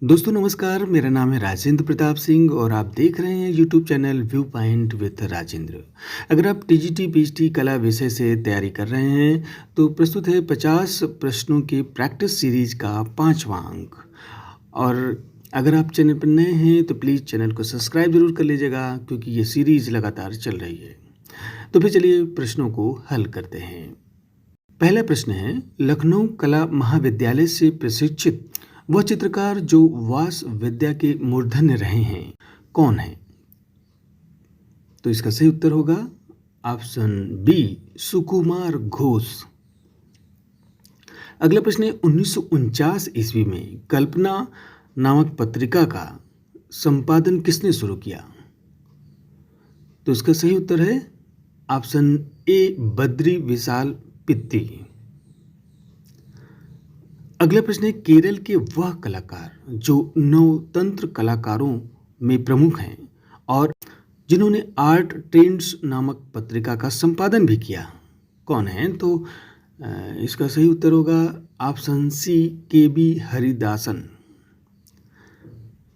दोस्तों नमस्कार, मेरा नाम है राजेंद्र प्रताप सिंह और आप देख रहे हैं YouTube channel view point with Rajendra. अगर आप टीजीटी पीएचडी कला विषय से तैयारी कर रहे हैं तो प्रस्तुत है 50 प्रश्नों की प्रैक्टिस सीरीज का 5वां अंक। और अगर आप चैनल पर नए हैं तो प्लीज़ चैनल को सब्सक्राइब जरूर कर लीजिएगा क्योंकि ये सीरीज लगातार चल रही है। तो फिर चलिए प्रश्नों को हल करते हैं। पहला प्रश्न है, लखनऊ कला महाविद्यालय से प्रशिक्षित वह चित्रकार जो वास विद्या के मूर्धन्य रहे हैं कौन है? तो इसका सही उत्तर होगा ऑप्शन बी, सुकुमार घोष। अगला प्रश्न है, 1949 ईस्वी में कल्पना नामक पत्रिका का संपादन किसने शुरू किया? तो इसका सही उत्तर है ऑप्शन ए, बद्री विशाल पित्ती। अगला प्रश्न है, केरल के वह कलाकार जो नवतंत्र कलाकारों में प्रमुख हैं और जिन्होंने आर्ट ट्रेंड्स नामक पत्रिका का संपादन भी किया कौन है? तो इसका सही उत्तर होगा ऑप्शन सी, के बी हरिदासन।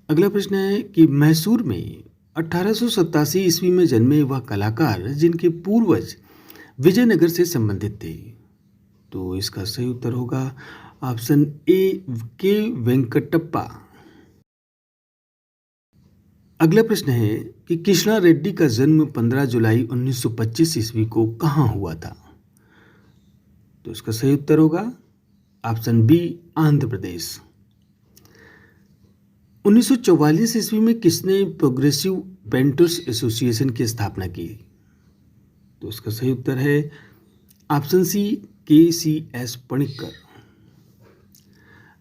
अगला प्रश्न है कि मैसूर में 1887 ईस्वी में जन्मे वह कलाकार जिनके पूर्वज विजयनगर से संबंधित थे। तो इसका सही उत्तर होगा ऑप्शन ए, के वेंकटप्पा। अगला प्रश्न है कि कृष्णा रेड्डी का जन्म 15 जुलाई 1925 ईस्वी को कहाँ हुआ था? तो इसका सही उत्तर होगा ऑप्शन बी, आंध्र प्रदेश। 1944 ईस्वी में किसने प्रोग्रेसिव पेंटर्स एसोसिएशन की स्थापना की? तो इसका सही उत्तर है ऑप्शन सी, के सी एस पणिक्कर।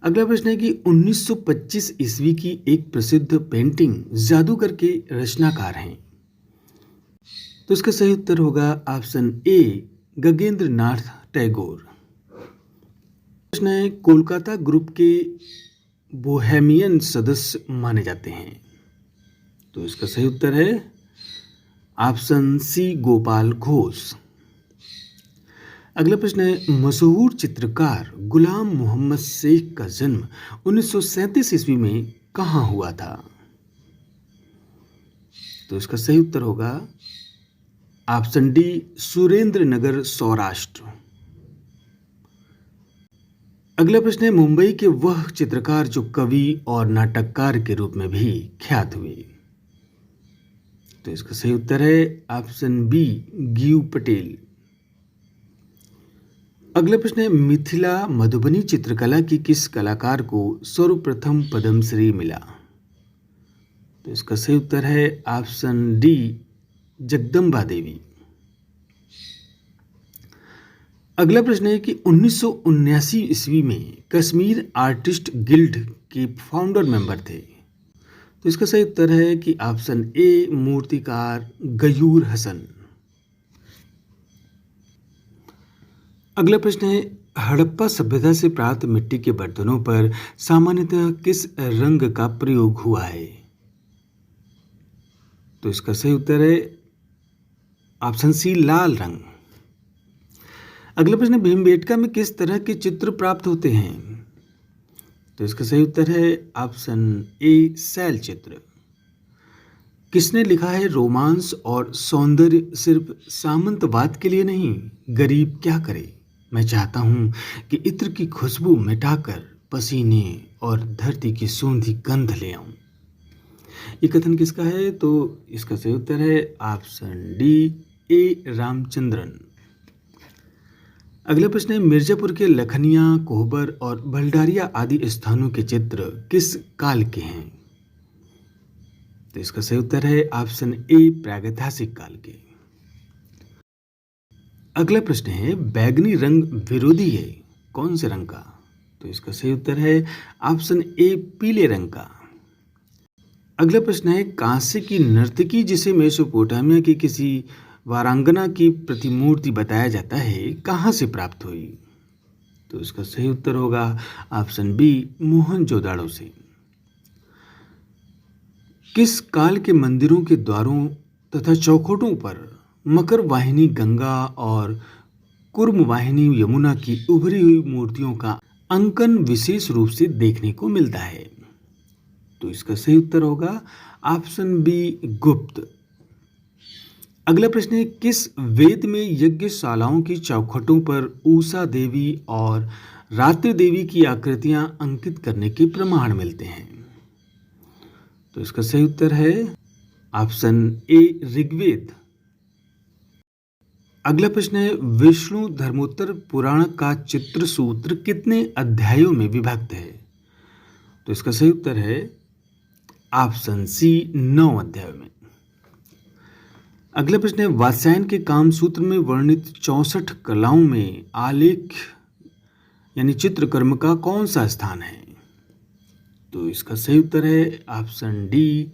अगला प्रश्न है कि 1925 ईस्वी की एक प्रसिद्ध पेंटिंग जादूगर के रचनाकार हैं। तो इसका सही उत्तर होगा ऑप्शन ए, गगनेंद्र नाथ टैगोर। प्रश्न है, कोलकाता ग्रुप के बोहेमियन सदस्य माने जाते हैं। तो इसका सही उत्तर है ऑप्शन सी, गोपाल घोष। अगला प्रश्न है, मशहूर चित्रकार गुलाम मोहम्मद शेख का जन्म 1937 ईस्वी में कहाँ हुआ था? तो इसका सही उत्तर होगा ऑप्शन डी, सुरेंद्र नगर, सौराष्ट्र। अगला प्रश्न है, मुंबई के वह चित्रकार जो कवि और नाटककार के रूप में भी ख्यात हुए। तो इसका सही उत्तर है ऑप्शन बी, गीयू पटेल। अगला प्रश्न है, मिथिला मधुबनी चित्रकला की किस कलाकार को सर्वप्रथम पद्मश्री मिला? तो इसका सही उत्तर है ऑप्शन डी, जगदम्बा देवी। अगला प्रश्न है कि 1979 ईस्वी में कश्मीर आर्टिस्ट गिल्ड के फाउंडर मेंबर थे। तो इसका सही उत्तर है कि ऑप्शन ए, मूर्तिकार गयूर हसन। अगला प्रश्न है, हड़प्पा सभ्यता से प्राप्त मिट्टी के बर्तनों पर सामान्यतः किस रंग का प्रयोग हुआ है? तो इसका सही उत्तर है ऑप्शन सी, लाल रंग। अगला प्रश्न, भीमबेटका में किस तरह के चित्र प्राप्त होते हैं? तो इसका सही उत्तर है ऑप्शन ए, शैल चित्र। किसने लिखा है, रोमांस और सौंदर्य सिर्फ सामंतवाद के लिए नहीं, गरीब क्या करे, मैं चाहता हूं कि इत्र की खुशबू मिटाकर पसीने और धरती की सूंधी गंध ले आऊं। ये कथन किसका है? तो इसका सही उत्तर है ऑप्शन डी, ए, रामचंद्रन। अगला प्रश्न है, मिर्जापुर के लखनिया, कोहबर और भलडारिया आदि स्थानों के चित्र किस काल के हैं? तो इसका सही उत्तर है ऑप्शन ए, प्रागैतिहासिक काल के। अगला प्रश्न है, बैगनी रंग विरोधी है कौन से रंग का? तो इसका सही उत्तर है ऑप्शन ए, पीले रंग का। अगला प्रश्न है, कांस्य की नर्तकी जिसे मेसोपोटामिया की किसी वारांगना की प्रतिमूर्ति बताया जाता है कहाँ से प्राप्त हुई? तो इसका सही उत्तर होगा ऑप्शन बी, मोहनजोदाड़ो से। किस काल के मंदिरों के द्वारों तथा चौखटों पर मकर वाहिनी गंगा और कुर्म वाहिनी यमुना की उभरी हुई मूर्तियों का अंकन विशेष रूप से देखने को मिलता है? तो इसका सही उत्तर होगा ऑप्शन बी गुप्त। अगला प्रश्न है, किस वेद में यज्ञशालाओं की चौखटों पर उषा देवी और रात्रि देवी की आकृतियां अंकित करने के प्रमाण मिलते हैं? तो इसका सही उत्तर है ऑप्शन ए ऋग्वेद। अगला प्रश्न है, विष्णु धर्मोत्तर पुराण का चित्र सूत्र कितने अध्यायों में विभक्त है? तो इसका सही उत्तर है ऑप्शन सी 9 अध्यायों में। अगला प्रश्न है, वात्स्यायन के काम सूत्र में वर्णित 64 कलाओं में आलेख यानी चित्रकर्म का कौन सा स्थान है? तो इसका सही उत्तर है ऑप्शन डी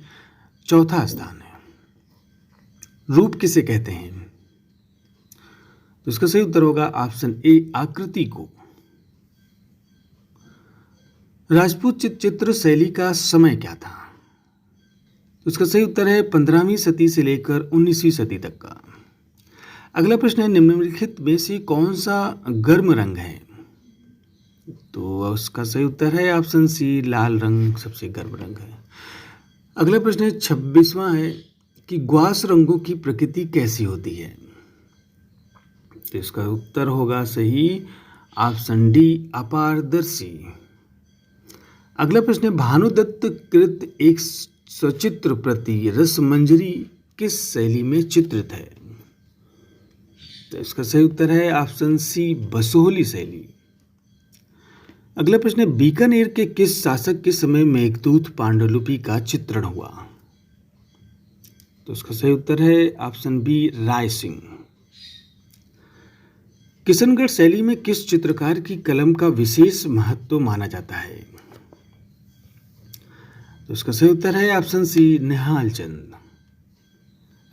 चौथा स्थान है। रूप किसे कहते हैं? तो इसका सही उत्तर होगा ऑप्शन ए आकृति को। राजपूत चित्र शैली का समय क्या था? तो इसका सही उत्तर है 15वीं सदी से लेकर 19वीं सदी तक का। अगला प्रश्न है, निम्नलिखित में से कौन सा गर्म रंग है? तो उसका सही उत्तर है ऑप्शन सी लाल रंग सबसे गर्म रंग है। अगला प्रश्न है 26वां है कि ग्वास रंगों की प्रकृति कैसी होती है? तो इसका उत्तर होगा सही ऑप्शन डी अपारदर्शी। अगला प्रश्न है, भानुदत्त कृत एक सचित्र प्रति रसमंजरी किस शैली में चित्रित है? तो इसका सही उत्तर है ऑप्शन सी बसोहली शैली। अगला प्रश्न है, बीकानेर के किस शासक के समय मेघदूत पांडुलिपि का चित्रण हुआ? तो इसका सही उत्तर है ऑप्शन बी राय सिंह। किशनगढ़ शैली में किस चित्रकार की कलम का विशेष महत्व माना जाता है? तो इसका सही उत्तर है ऑप्शन सी निहाल चंद।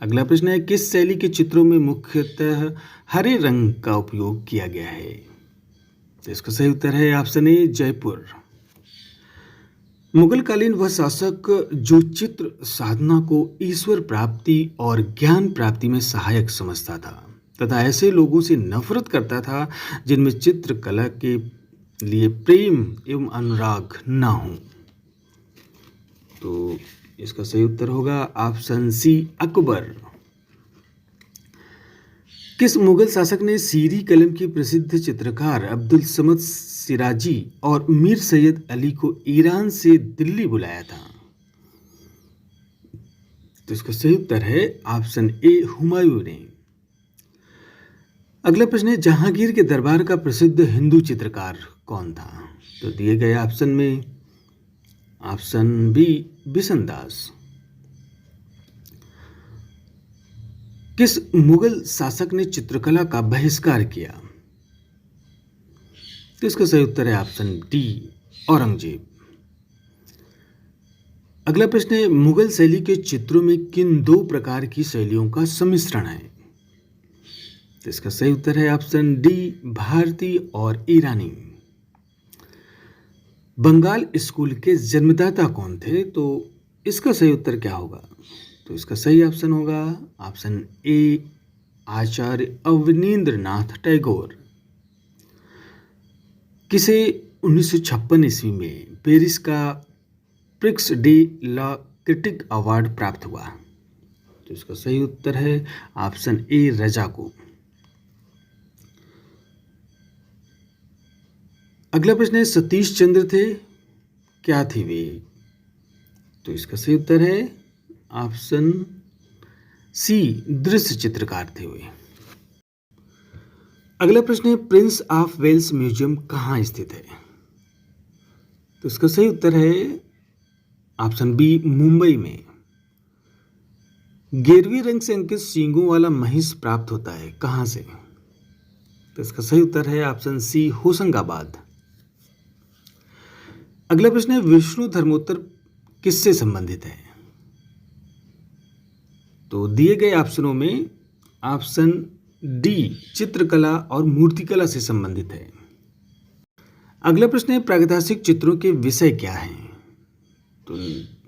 अगला प्रश्न है, किस शैली के चित्रों में मुख्यतः हरे रंग का उपयोग किया गया है? तो इसका सही उत्तर है ऑप्शन ए जयपुर। मुगलकालीन वह शासक जो चित्र साधना को ईश्वर प्राप्ति और ज्ञान प्राप्ति में सहायक समझता था तथा ऐसे लोगों से नफरत करता था जिनमें चित्रकला के लिए प्रेम एवं अनुराग न हो? तो इसका सही उत्तर होगा ऑप्शन सी अकबर। किस मुगल शासक ने सीरी कलम के प्रसिद्ध चित्रकार अब्दुल समद सिराजी और मीर सैयद अली को ईरान से दिल्ली बुलाया था? तो इसका सही उत्तर है ऑप्शन ए हुमायूं ने। अगला प्रश्न है, जहांगीर के दरबार का प्रसिद्ध हिंदू चित्रकार कौन था? तो दिए गए ऑप्शन में ऑप्शन बी बिशनदास। किस मुगल शासक ने चित्रकला का बहिष्कार किया? तो इसका सही उत्तर है ऑप्शन डी औरंगजेब। अगला प्रश्न है, मुगल शैली के चित्रों में किन दो प्रकार की शैलियों का सम्मिश्रण है? तो इसका सही उत्तर है ऑप्शन डी भारतीय और ईरानी। बंगाल स्कूल के जन्मदाता कौन थे? तो इसका सही उत्तर क्या होगा? तो इसका सही ऑप्शन होगा option A Acharya Abanindranath Tagore. किसे 1956 ईस्वी में पेरिस का Prix de la Critique award प्राप्त हुआ? तो इसका सही उत्तर है ऑप्शन ए रजा को। अगला प्रश्न है, सतीश चंद्र थे, क्या थी वे? तो इसका सही उत्तर है ऑप्शन सी दृश्य चित्रकार थे वे। अगला प्रश्न है, प्रिंस ऑफ वेल्स म्यूजियम कहाँ स्थित है? तो इसका सही उत्तर है ऑप्शन बी मुंबई में। गेरवी रंग से अंकित सींगों वाला महिष प्राप्त होता है कहाँ से? तो इसका सही उत्तर है ऑप्शन सी होशंगाबाद। अगला प्रश्न है, विष्णु धर्मोत्तर किससे संबंधित है? तो दिए गए ऑप्शनों में ऑप्शन डी चित्रकला और मूर्तिकला से संबंधित है। अगला प्रश्न है, प्रागैतिहासिक चित्रों के विषय क्या हैं? तो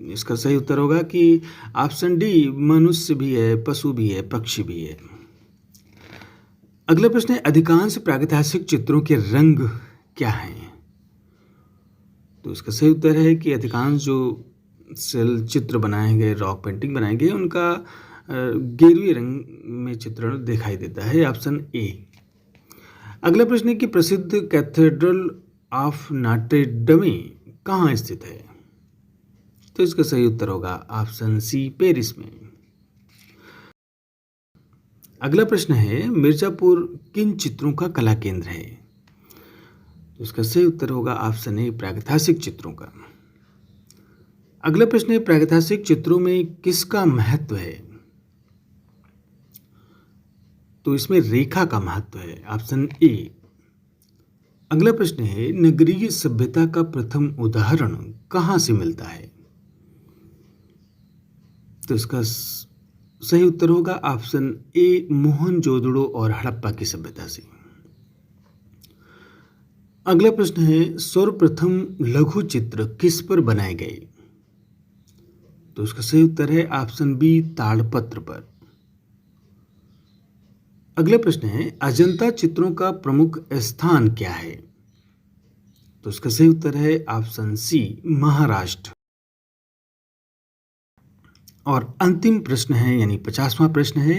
इसका सही उत्तर होगा कि ऑप्शन डी मनुष्य भी है, पशु भी है, पक्षी भी है। अगला प्रश्न है, अधिकांश प्रागैतिहासिक चित्रों के रंग क्या हैं? तो इसका सही उत्तर है कि अधिकांश जो सेल चित्र बनाए गए, रॉक पेंटिंग बनाए गए, उनका गेरुए रंग में चित्रण दिखाई देता है। Option A. अगला प्रश्न है कि प्रसिद्ध कैथेड्रल ऑफ नॉट्रे डमे कहाँ स्थित है? तो इसका सही उत्तर होगा ऑप्शन सी, पेरिस में। अगला प्रश्न है मिर्जापुर किन चित्रों का कला केंद्र है? तो इसका सही उत्तर होगा ऑप्शन ए, प्रागैतिहासिक चित्रों का। अगला प्रश्न है प्रागैतिहासिक चित्रों में किसका महत्व है? तो इसमें रेखा का महत्व है, ऑप्शन ए। अगला प्रश्न है नगरीय सभ्यता का प्रथम उदाहरण कहां से मिलता है? तो इसका सही उत्तर होगा ऑप्शन ए, मोहनजोदड़ो और हड़प्पा की सभ्यता से। अगला प्रश्न है सर्वप्रथम लघु चित्र किस पर बनाए गए? तो इसका सही उत्तर है ऑप्शन बी, ताड़पत्र पर। अगला प्रश्न है अजंता चित्रों का प्रमुख स्थान क्या है? तो इसका सही उत्तर है ऑप्शन सी, महाराष्ट्र। और अंतिम प्रश्न है यानी 50वां प्रश्न है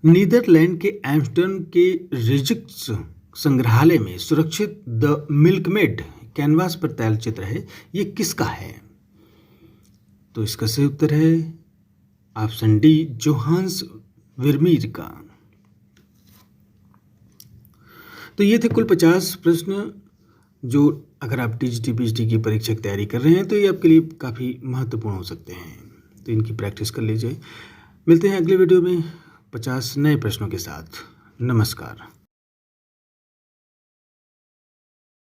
नीदरलैंड के एम्स्टर्डम के रिजिक्स संग्रहालय में सुरक्षित द मिल्कमेड कैनवास पर तैलचित्र है, ये किसका है? तो इसका सही उत्तर है ऑप्शन डी, जोहान्स वर्मीर का। तो ये थे कुल 50 प्रश्न जो अगर आप टीजीटी पीएचडी की परीक्षा की तैयारी कर रहे हैं तो ये आपके लिए काफ़ी महत्वपूर्ण हो सकते हैं, तो इनकी प्रैक्टिस कर लीजिए। मिलते हैं अगले वीडियो में 50 नए प्रश्नों के साथ। नमस्कार।